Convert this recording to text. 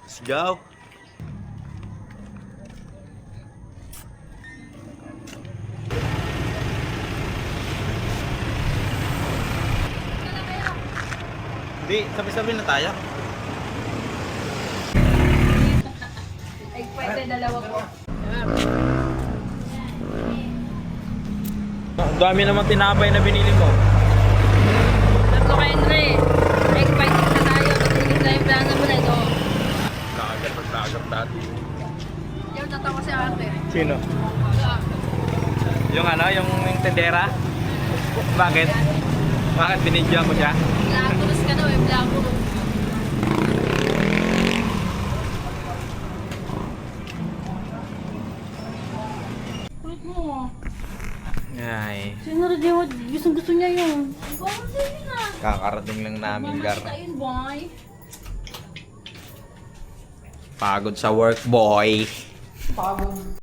Let's go. Hindi, sabi-sabi na tayo. Ay, pwede dalawa po. Ang dami naman tinapay na binili mo. Tatlo kay Andre. Excited na tayo. Nagsigit na yung plano mo na ito. Kaagad dati. Yung natawa si ate. Sino? Wala. Yung ano, yung tendera? Bakit? Bakit binidyoan ko siya? Vloggerous ka daw eh. Vloggerous. Kulit mo. Ay, Sino rin yung gusto niya yun? Bakit sa'yo na? kakarating lang namin, Gar. Bakit yun, boy? Pagod sa work, boy. Pagod.